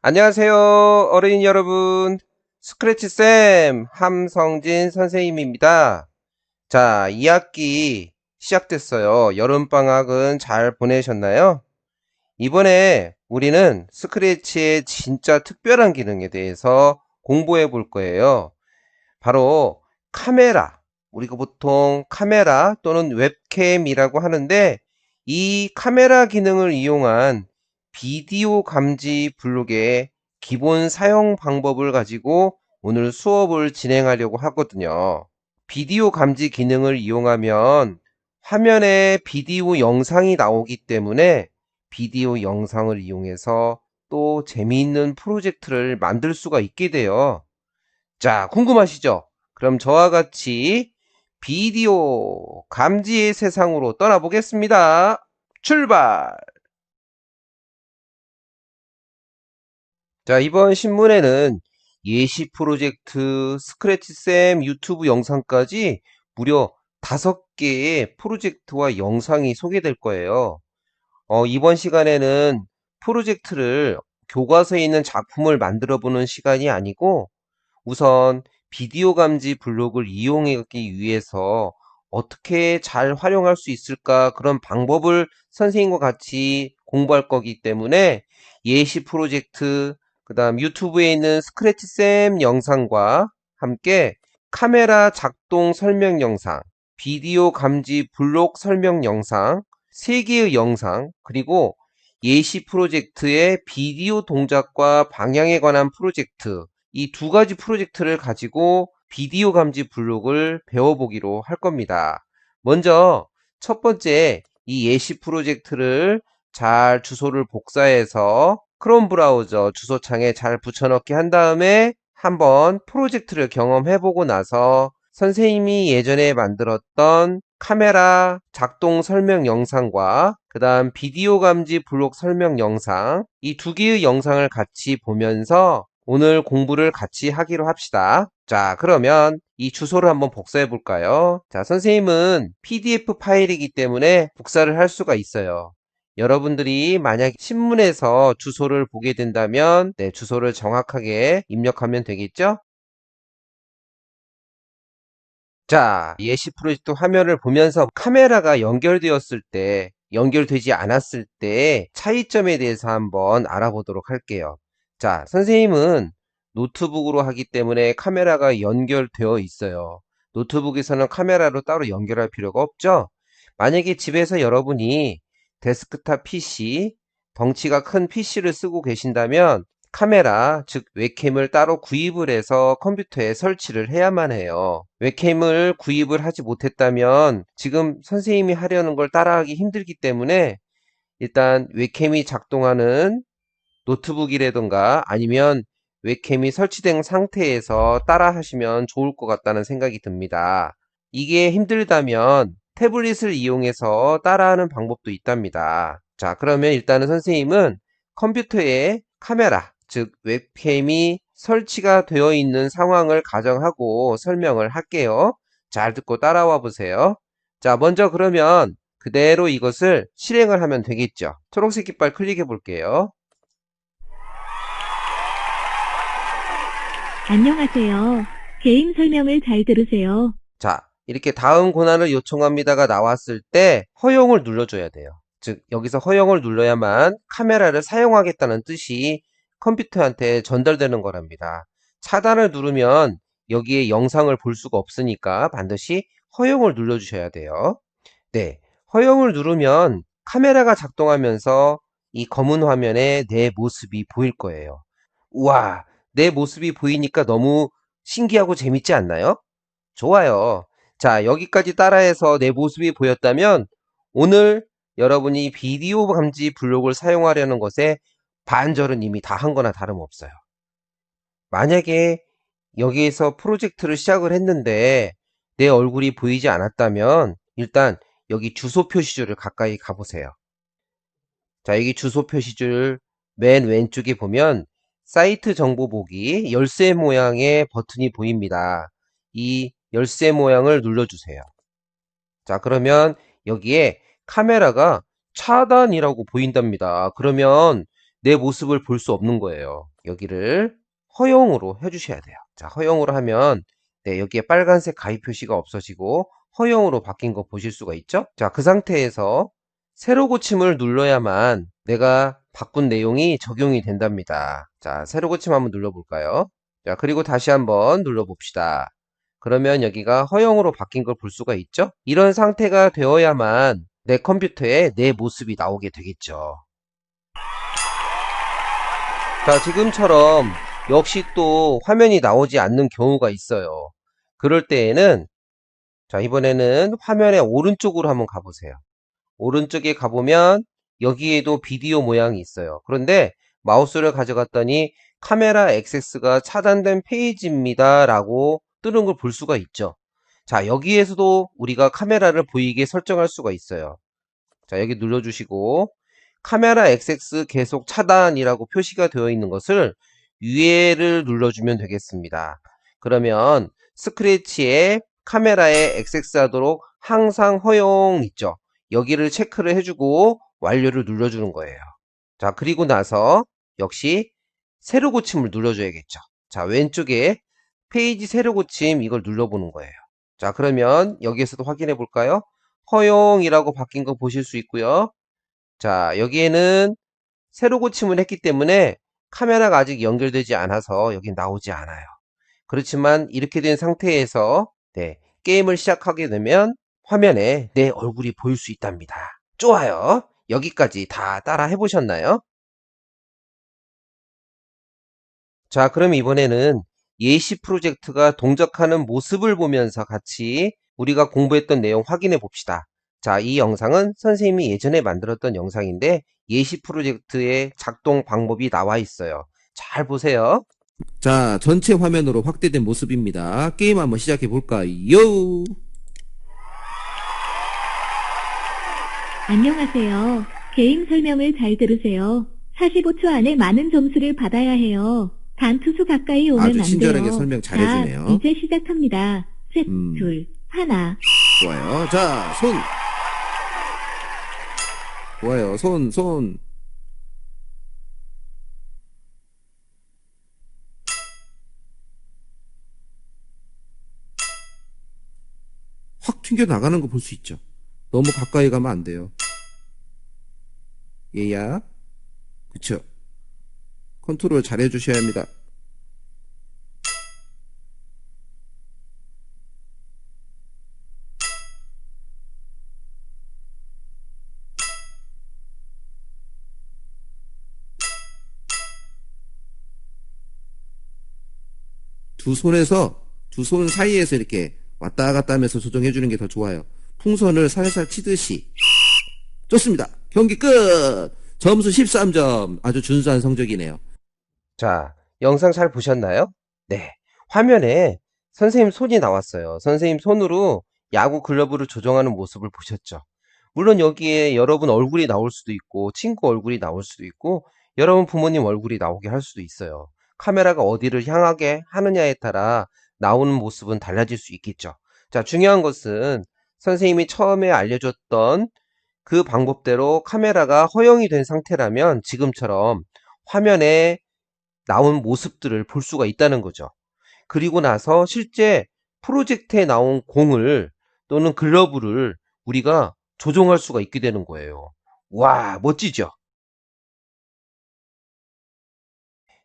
안녕하세요, 어린이 여러분. 스크래치쌤 함성진 선생님입니다. 자, 2학기 시작됐어요. 여름방학은 잘 보내셨나요? 이번에 우리는 스크래치의 진짜 특별한 기능에 대해서 공부해 볼 거예요. 바로 카메라. 우리가 보통 카메라 또는 웹캠이라고 하는데, 이 카메라 기능을 이용한 비디오 감지 블록의 기본 사용 방법을 가지고 오늘 수업을 진행하려고 하거든요. 비디오 감지 기능을 이용하면 화면에 비디오 영상이 나오기 때문에 비디오 영상을 이용해서 또 재미있는 프로젝트를 만들 수가 있게 돼요. 자, 궁금하시죠? 그럼 저와 같이 비디오 감지의 세상으로 떠나보겠습니다. 출발! 자, 이번 신문에는 예시 프로젝트, 스크래치쌤 유튜브 영상까지 무려 5개의 프로젝트와 영상이 소개될 거예요. 이번 시간에는 프로젝트를 교과서에 있는 작품을 만들어 보는 시간이 아니고 우선 비디오 감지 블록을 이용하기 위해서 어떻게 잘 활용할 수 있을까 그런 방법을 선생님과 같이 공부할 거기 때문에 예시 프로젝트, 그 다음 유튜브에 있는 스크래치쌤 영상과 함께 카메라 작동 설명 영상, 비디오 감지 블록 설명 영상, 3개의 영상, 그리고 예시 프로젝트의 비디오 동작과 방향에 관한 프로젝트, 이 2가지 프로젝트를 가지고 비디오 감지 블록을 배워보기로 할 겁니다. 먼저 첫 번째 이 예시 프로젝트를 잘 주소를 복사해서 크롬 브라우저 주소창에 잘 붙여넣기 한 다음에 한번 프로젝트를 경험해보고 나서 선생님이 예전에 만들었던 카메라 작동 설명 영상과 그 다음 비디오 감지 블록 설명 영상, 이 2개의 영상을 같이 보면서 오늘 공부를 같이 하기로 합시다. 자, 그러면 이 주소를 한번 복사해 볼까요? 자, 선생님은 PDF 파일이기 때문에 복사를 할 수가 있어요. 여러분들이 만약 신문에서 주소를 보게 된다면 주소를 정확하게 입력하면 되겠죠? 자, 예시 프로젝트 화면을 보면서 카메라가 연결되었을 때, 연결되지 않았을 때 차이점에 대해서 한번 알아보도록 할게요. 자, 선생님은 노트북으로 하기 때문에 카메라가 연결되어 있어요. 노트북에서는 카메라로 따로 연결할 필요가 없죠? 만약에 집에서 여러분이 데스크탑 PC, 덩치가 큰 PC를 쓰고 계신다면 카메라, 즉 웹캠을 따로 구입을 해서 컴퓨터에 설치를 해야만 해요. 웹캠을 구입을 하지 못했다면 지금 선생님이 하려는 걸 따라하기 힘들기 때문에 일단 웹캠이 작동하는 노트북이라든가 아니면 웹캠이 설치된 상태에서 따라 하시면 좋을 것 같다는 생각이 듭니다. 이게 힘들다면 태블릿을 이용해서 따라하는 방법도 있답니다. 자, 그러면 일단은 선생님은 컴퓨터에 카메라, 즉 웹캠이 설치가 되어 있는 상황을 가정하고 설명을 할게요. 잘 듣고 따라와 보세요. 자, 먼저 그러면 그대로 이것을 실행을 하면 되겠죠. 초록색 깃발 클릭해 볼게요. 안녕하세요. 게임 설명을 잘 들으세요. 자, 이렇게 다음 권한을 요청합니다가 나왔을 때 허용을 눌러줘야 돼요. 즉, 여기서 허용을 눌러야만 카메라를 사용하겠다는 뜻이 컴퓨터한테 전달되는 거랍니다. 차단을 누르면 여기에 영상을 볼 수가 없으니까 반드시 허용을 눌러주셔야 돼요. 네, 허용을 누르면 카메라가 작동하면서 이 검은 화면에 내 모습이 보일 거예요. 우와, 내 모습이 보이니까 너무 신기하고 재밌지 않나요? 좋아요. 자, 여기까지 따라해서 내 모습이 보였다면 오늘 여러분이 비디오 감지 블록을 사용하려는 것에 반절은 이미 다 한 거나 다름없어요. 만약에 여기에서 프로젝트를 시작을 했는데 내 얼굴이 보이지 않았다면 일단 여기 주소 표시줄을 가까이 가보세요. 자, 여기 주소 표시줄 맨 왼쪽에 보면 사이트 정보 보기 열쇠 모양의 버튼이 보입니다. 이 열쇠 모양을 눌러주세요. 자, 그러면 여기에 카메라가 차단이라고 보인답니다. 그러면 내 모습을 볼 수 없는 거예요. 여기를 허용으로 해주셔야 돼요. 자, 허용으로 하면 네, 여기에 빨간색 가입 표시가 없어지고 허용으로 바뀐 거 보실 수가 있죠? 자, 그 상태에서 새로 고침을 눌러야만 내가 바꾼 내용이 적용이 된답니다. 자, 새로 고침 한번 눌러볼까요? 자, 그리고 다시 한번 눌러봅시다. 그러면 여기가 허용으로 바뀐 걸 볼 수가 있죠? 이런 상태가 되어야만 내 컴퓨터에 내 모습이 나오게 되겠죠. 자, 지금처럼 역시 또 화면이 나오지 않는 경우가 있어요. 그럴 때에는 자, 이번에는 화면의 오른쪽으로 한번 가보세요. 오른쪽에 가보면 여기에도 비디오 모양이 있어요. 그런데 마우스를 가져갔더니 카메라 액세스가 차단된 페이지입니다 라고 뜨는 걸 볼 수가 있죠. 자, 여기에서도 우리가 카메라를 보이게 설정할 수가 있어요. 자, 여기 눌러주시고 카메라 액세스 계속 차단이라고 표시가 되어 있는 것을 위에를 눌러주면 되겠습니다. 그러면 스크래치에 카메라에 액세스하도록 항상 허용 있죠. 여기를 체크를 해주고 완료를 눌러주는 거예요. 자, 그리고 나서 역시 새로 고침을 눌러줘야겠죠. 자, 왼쪽에 페이지 새로 고침 이걸 눌러보는 거예요. 자, 그러면 여기에서도 확인해 볼까요? 허용이라고 바뀐 거 보실 수 있고요. 자, 여기에는 새로 고침을 했기 때문에 카메라가 아직 연결되지 않아서 여기 나오지 않아요. 그렇지만 이렇게 된 상태에서 네, 게임을 시작하게 되면 화면에 내 얼굴이 보일 수 있답니다. 좋아요. 여기까지 다 따라 해보셨나요? 자, 그럼 이번에는 예시 프로젝트가 동작하는 모습을 보면서 같이 우리가 공부했던 내용 확인해 봅시다. 자, 이 영상은 선생님이 예전에 만들었던 영상인데 예시 프로젝트의 작동 방법이 나와 있어요. 잘 보세요. 자, 전체 화면으로 확대된 모습입니다. 게임 한번 시작해 볼까요? 안녕하세요. 게임 설명을 잘 들으세요. 45초 안에 많은 점수를 받아야 해요. 단 투수 가까이 오면 아주 안 친절하게 돼요. 설명 잘해주네요. 자, 이제 시작합니다. 셋, 둘, 하나. 좋아요. 자, 손. 좋아요. 손. 확 튕겨 나가는 거 볼 수 있죠. 너무 가까이 가면 안 돼요. 얘야. 그쵸. 컨트롤 잘 해주셔야 합니다. 두 손 사이에서 이렇게 왔다 갔다 하면서 조정해 주는 게 더 좋아요. 풍선을 살살 치듯이. 좋습니다. 경기 끝! 점수 13점. 아주 준수한 성적이네요. 자, 영상 잘 보셨나요? 네. 화면에 선생님 손이 나왔어요. 선생님 손으로 야구 글러브를 조정하는 모습을 보셨죠? 물론 여기에 여러분 얼굴이 나올 수도 있고 친구 얼굴이 나올 수도 있고 여러분 부모님 얼굴이 나오게 할 수도 있어요. 카메라가 어디를 향하게 하느냐에 따라 나오는 모습은 달라질 수 있겠죠. 자, 중요한 것은 선생님이 처음에 알려줬던 그 방법대로 카메라가 허용이 된 상태라면 지금처럼 화면에 나온 모습들을 볼 수가 있다는 거죠. 그리고 나서 실제 프로젝트에 나온 공을 또는 글러브를 우리가 조종할 수가 있게 되는 거예요. 와, 멋지죠?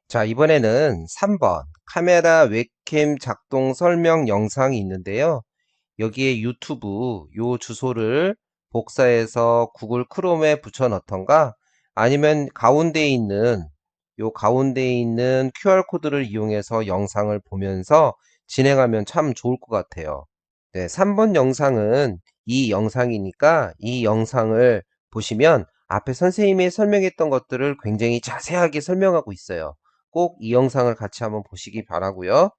자, 이번에는 3번 카메라 웹캠 작동 설명 영상이 있는데요. 여기에 유튜브 요 주소를 복사해서 구글 크롬에 붙여 넣던가 아니면 가운데에 있는 QR코드를 이용해서 영상을 보면서 진행하면 참 좋을 것 같아요. 네, 3번 영상은 이 영상이니까 이 영상을 보시면 앞에 선생님이 설명했던 것들을 굉장히 자세하게 설명하고 있어요. 꼭 이 영상을 같이 한번 보시기 바라고요.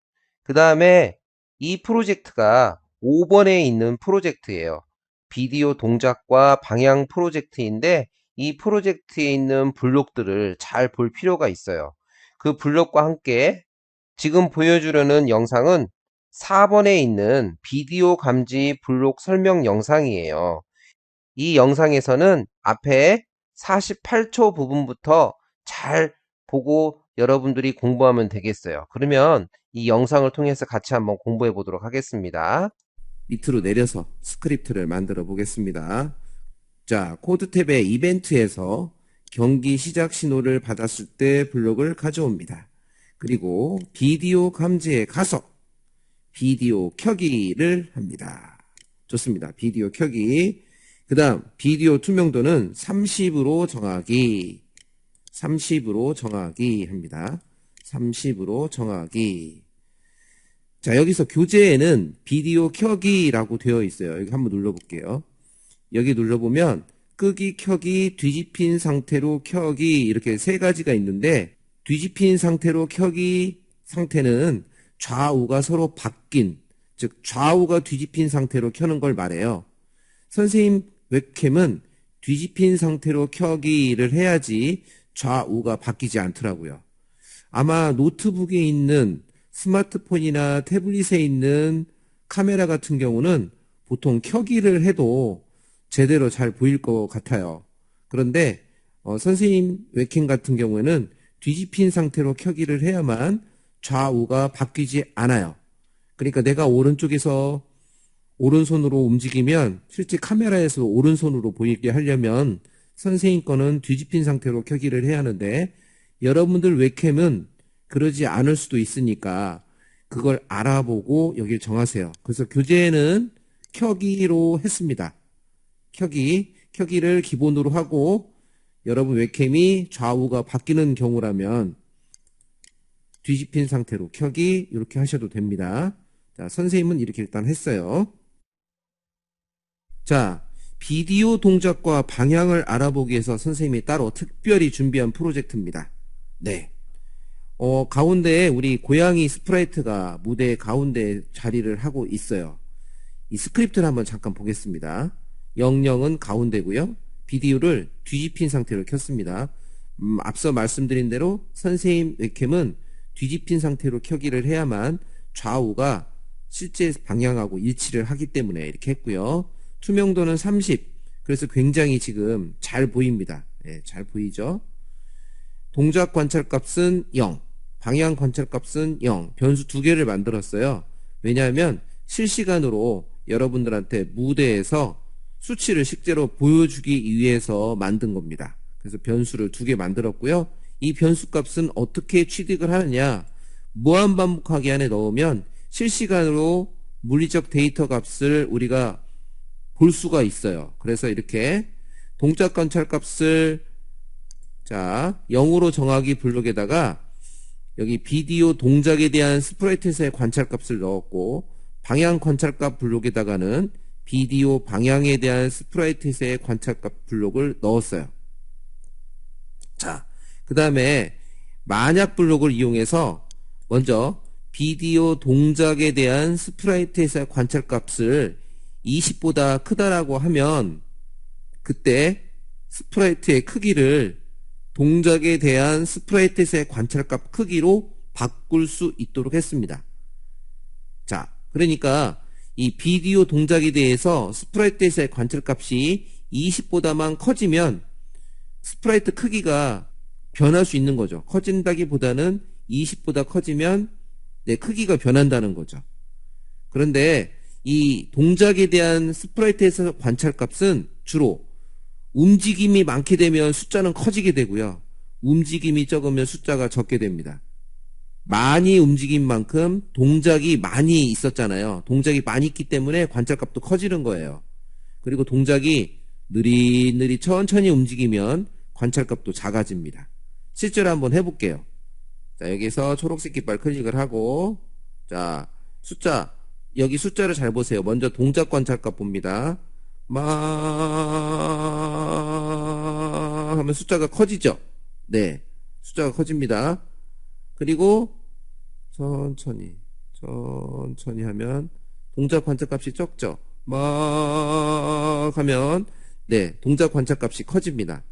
그 다음에 이 프로젝트가 5번에 있는 프로젝트예요. 비디오 동작과 방향 프로젝트인데 이 프로젝트에 있는 블록들을 잘 볼 필요가 있어요. 그 블록과 함께 지금 보여주려는 영상은 4번에 있는 비디오 감지 블록 설명 영상이에요. 이 영상에서는 앞에 48초 부분부터 잘 보고 여러분들이 공부하면 되겠어요. 그러면 이 영상을 통해서 같이 한번 공부해 보도록 하겠습니다. 밑으로 내려서 스크립트를 만들어 보겠습니다. 자, 코드 탭의 이벤트에서 경기 시작 신호를 받았을 때 블록을 가져옵니다. 그리고 비디오 감지에 가서 비디오 켜기를 합니다. 좋습니다. 비디오 켜기. 그 다음 비디오 투명도는 30으로 정하기. 30으로 정하기 합니다. 30으로 정하기. 자, 여기서 교재에는 비디오 켜기라고 되어 있어요. 여기 한번 눌러볼게요. 여기 눌러보면 끄기, 켜기, 뒤집힌 상태로 켜기 이렇게 세 가지가 있는데 뒤집힌 상태로 켜기 상태는 좌우가 서로 바뀐, 즉 좌우가 뒤집힌 상태로 켜는 걸 말해요. 선생님 웹캠은 뒤집힌 상태로 켜기를 해야지 좌우가 바뀌지 않더라고요. 아마 노트북에 있는 스마트폰이나 태블릿에 있는 카메라 같은 경우는 보통 켜기를 해도 제대로 잘 보일 것 같아요. 그런데 선생님 웹캠 같은 경우에는 뒤집힌 상태로 켜기를 해야만 좌우가 바뀌지 않아요. 그러니까 내가 오른쪽에서 오른손으로 움직이면 실제 카메라에서 오른손으로 보이게 하려면 선생님 거는 뒤집힌 상태로 켜기를 해야 하는데 여러분들 웹캠은 그러지 않을 수도 있으니까 그걸 알아보고 여기를 정하세요. 그래서 교재에는 켜기로 했습니다. 켜기를 기본으로 하고 여러분 웹캠이 좌우가 바뀌는 경우라면 뒤집힌 상태로 켜기 이렇게 하셔도 됩니다. 자, 선생님은 이렇게 일단 했어요. 자, 비디오 동작과 방향을 알아보기 위해서 선생님이 따로 특별히 준비한 프로젝트입니다. 네. 가운데에 우리 고양이 스프라이트가 무대 가운데 자리를 하고 있어요. 이 스크립트를 한번 잠깐 보겠습니다. 00은 가운데고요. 비디오를 뒤집힌 상태로 켰습니다. 앞서 말씀드린 대로 선생님 웹캠은 뒤집힌 상태로 켜기를 해야만 좌우가 실제 방향하고 일치를 하기 때문에 이렇게 했고요. 투명도는 30. 그래서 굉장히 지금 잘 보입니다. 네, 잘 보이죠? 동작 관찰값은 0. 방향 관찰값은 0. 변수 2개를 만들었어요. 왜냐하면 실시간으로 여러분들한테 무대에서 수치를 실제로 보여주기 위해서 만든 겁니다. 그래서 변수를 2개 만들었고요. 이 변수 값은 어떻게 취득을 하느냐? 무한반복하기 안에 넣으면 실시간으로 물리적 데이터 값을 우리가 볼 수가 있어요. 그래서 이렇게 동작 관찰 값을 0으로 정하기 블록에다가 여기 비디오 동작에 대한 스프라이트에서의 관찰 값을 넣었고 방향 관찰값 블록에다가는 비디오 방향에 대한 스프라이트에서의 관찰값 블록을 넣었어요. 자, 그 다음에 만약 블록을 이용해서 먼저 비디오 동작에 대한 스프라이트에서의 관찰값을 20보다 크다라고 하면 그때 스프라이트의 크기를 동작에 대한 스프라이트에서의 관찰값 크기로 바꿀 수 있도록 했습니다. 자, 그러니까 이 비디오 동작에 대해서 스프라이트에서의 관찰값이 20보다만 커지면 스프라이트 크기가 변할 수 있는 거죠. 커진다기보다는 20보다 커지면 내 크기가 변한다는 거죠. 그런데 이 동작에 대한 스프라이트에서 관찰값은 주로 움직임이 많게 되면 숫자는 커지게 되고요. 움직임이 적으면 숫자가 적게 됩니다. 많이 움직인 만큼 동작이 많이 있었잖아요. 동작이 많이 있기 때문에 관찰값도 커지는 거예요. 그리고 동작이 느릿느릿 천천히 움직이면 관찰값도 작아집니다. 실제로 한번 해볼게요. 자, 여기서 초록색 깃발 클릭을 하고 자, 여기 숫자를 잘 보세요. 먼저 동작 관찰값 봅니다. 하면 숫자가 커지죠? 네. 숫자가 커집니다. 그리고 천천히 하면 동작 관찰값이 적죠? 하면 네, 동작 관찰값이 커집니다.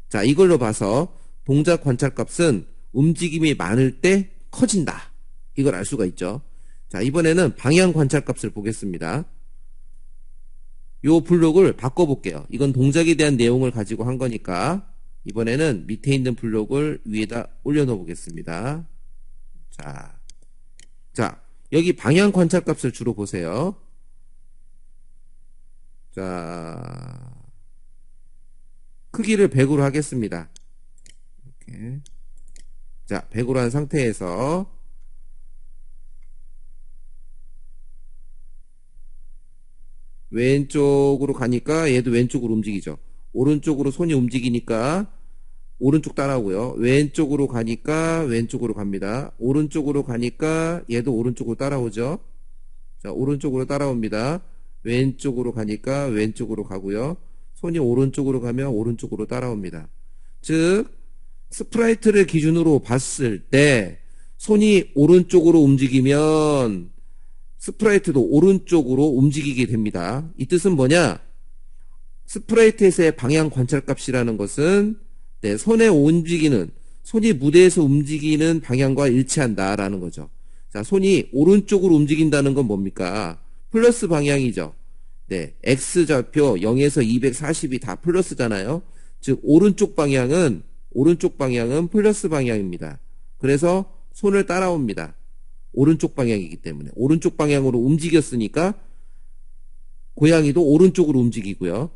자, 이걸로 봐서 동작 관찰값은 움직임이 많을 때 커진다. 이걸 알 수가 있죠. 자, 이번에는 방향 관찰값을 보겠습니다. 요 블록을 바꿔볼게요. 이건 동작에 대한 내용을 가지고 한 거니까 이번에는 밑에 있는 블록을 위에다 올려놓어 보겠습니다. 자, 여기 방향 관찰값을 주로 보세요. 자, 크기를 100으로 하겠습니다. 이렇게. 자, 100으로 한 상태에서 왼쪽으로 가니까 얘도 왼쪽으로 움직이죠. 오른쪽으로 손이 움직이니까 오른쪽 따라오고요. 왼쪽으로 가니까 왼쪽으로 갑니다. 오른쪽으로 가니까 얘도 오른쪽으로 따라오죠. 자, 오른쪽으로 따라옵니다. 왼쪽으로 가니까 왼쪽으로 가고요. 손이 오른쪽으로 가면 오른쪽으로 따라옵니다. 즉, 스프라이트를 기준으로 봤을 때 손이 오른쪽으로 움직이면 스프라이트도 오른쪽으로 움직이게 됩니다. 이 뜻은 뭐냐? 스프라이트에서의 방향 관찰값이라는 것은 손이 무대에서 움직이는 방향과 일치한다라는 거죠. 자, 손이 오른쪽으로 움직인다는 건 뭡니까? 플러스 방향이죠. 네, X좌표 0에서 240이 다 플러스잖아요. 즉, 오른쪽 방향은 플러스 방향입니다. 그래서 손을 따라옵니다. 오른쪽 방향이기 때문에. 오른쪽 방향으로 움직였으니까 고양이도 오른쪽으로 움직이고요.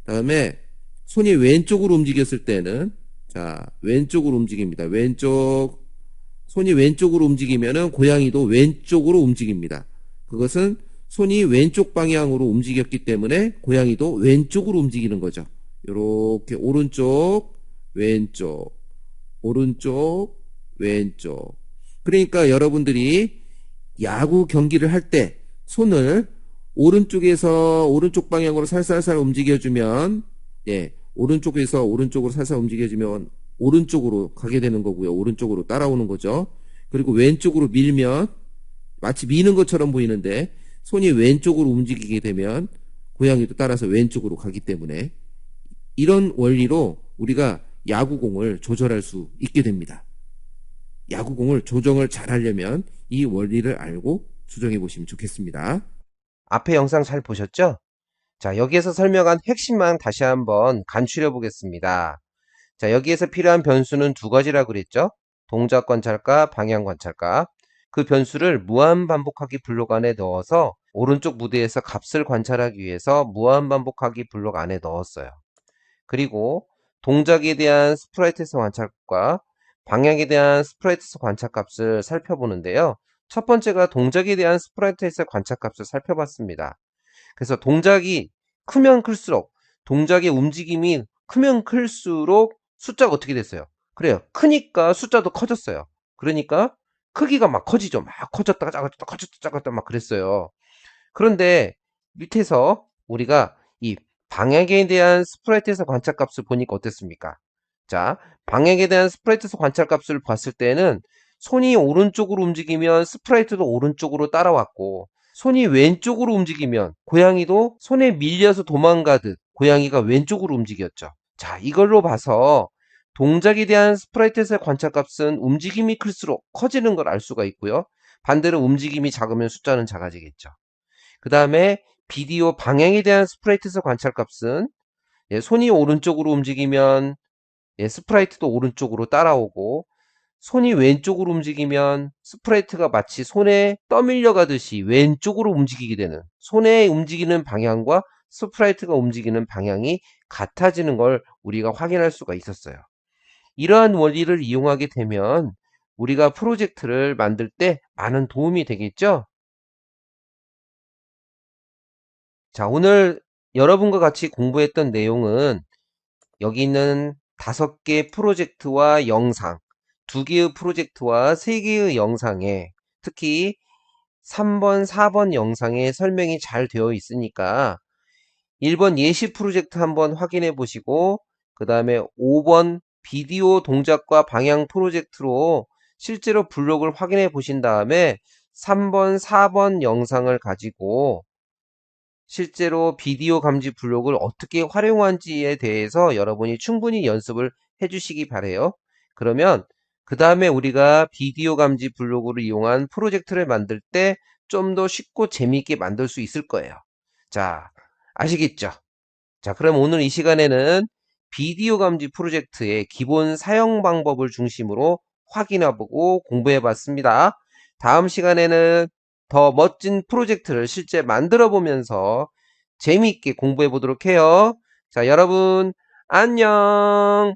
다음에 손이 왼쪽으로 움직였을 때는 자, 왼쪽으로 움직입니다. 손이 왼쪽으로 움직이면은 고양이도 왼쪽으로 움직입니다. 그것은 손이 왼쪽 방향으로 움직였기 때문에 고양이도 왼쪽으로 움직이는 거죠. 이렇게 오른쪽, 왼쪽, 오른쪽, 왼쪽. 그러니까 여러분들이 야구 경기를 할 때 손을 오른쪽 방향으로 살살살 움직여주면, 예, 오른쪽에서 오른쪽으로 살살 움직여주면 오른쪽으로 가게 되는 거고요. 오른쪽으로 따라오는 거죠. 그리고 왼쪽으로 밀면 마치 미는 것처럼 보이는데 손이 왼쪽으로 움직이게 되면 고양이도 따라서 왼쪽으로 가기 때문에 이런 원리로 우리가 야구공을 조절할 수 있게 됩니다. 야구공을 조정을 잘 하려면 이 원리를 알고 조정해 보시면 좋겠습니다. 앞에 영상 잘 보셨죠? 자, 여기에서 설명한 핵심만 다시 한번 간추려 보겠습니다. 자, 여기에서 필요한 변수는 두 가지라고 그랬죠? 동작 관찰과 방향 관찰과. 그 변수를 무한 반복하기 블록 안에 넣어서 오른쪽 무대에서 값을 관찰하기 위해서 무한 반복하기 블록 안에 넣었어요. 그리고 동작에 대한 스프라이트에서 관찰과 방향에 대한 스프라이트에서 관찰값을 살펴보는데요. 첫 번째가 동작에 대한 스프라이트에서 관찰값을 살펴봤습니다. 그래서 동작이 크면 클수록, 동작의 움직임이 크면 클수록 숫자가 어떻게 됐어요? 그래요. 크니까 숫자도 커졌어요. 그러니까 크기가 막 커지죠. 막 커졌다가 작아졌다, 커졌다, 작았다 막 그랬어요. 그런데 밑에서 우리가 이 방향에 대한 스프라이트에서 관찰값을 보니까 어땠습니까? 자, 방향에 대한 스프라이트에서 관찰값을 봤을 때는 손이 오른쪽으로 움직이면 스프라이트도 오른쪽으로 따라왔고, 손이 왼쪽으로 움직이면 고양이도 손에 밀려서 도망가듯 고양이가 왼쪽으로 움직였죠. 자, 이걸로 봐서 동작에 대한 스프라이트에서의 관찰값은 움직임이 클수록 커지는 걸 알 수가 있고요. 반대로 움직임이 작으면 숫자는 작아지겠죠. 그 다음에 비디오 방향에 대한 스프라이트에서 관찰값은 손이 오른쪽으로 움직이면 스프라이트도 오른쪽으로 따라오고, 손이 왼쪽으로 움직이면 스프라이트가 마치 손에 떠밀려 가듯이 왼쪽으로 움직이게 되는, 손에 움직이는 방향과 스프라이트가 움직이는 방향이 같아지는 걸 우리가 확인할 수가 있었어요. 이러한 원리를 이용하게 되면 우리가 프로젝트를 만들 때 많은 도움이 되겠죠? 자, 오늘 여러분과 같이 공부했던 내용은 여기 있는 5개 프로젝트와 영상, 2개의 프로젝트와 3개의 영상에, 특히 3번, 4번 영상에 설명이 잘 되어 있으니까 1번 예시 프로젝트 한번 확인해 보시고, 그 다음에 5번 비디오 동작과 방향 프로젝트로 실제로 블록을 확인해 보신 다음에 3번, 4번 영상을 가지고 실제로 비디오 감지 블록을 어떻게 활용한지에 대해서 여러분이 충분히 연습을 해주시기 바래요. 그러면 그 다음에 우리가 비디오 감지 블록을 이용한 프로젝트를 만들 때 좀 더 쉽고 재미있게 만들 수 있을 거예요. 자, 아시겠죠? 자, 그럼 오늘 이 시간에는 비디오 감지 프로젝트의 기본 사용 방법을 중심으로 확인해보고 공부해봤습니다. 다음 시간에는 더 멋진 프로젝트를 실제 만들어보면서 재미있게 공부해보도록 해요. 자, 여러분, 안녕!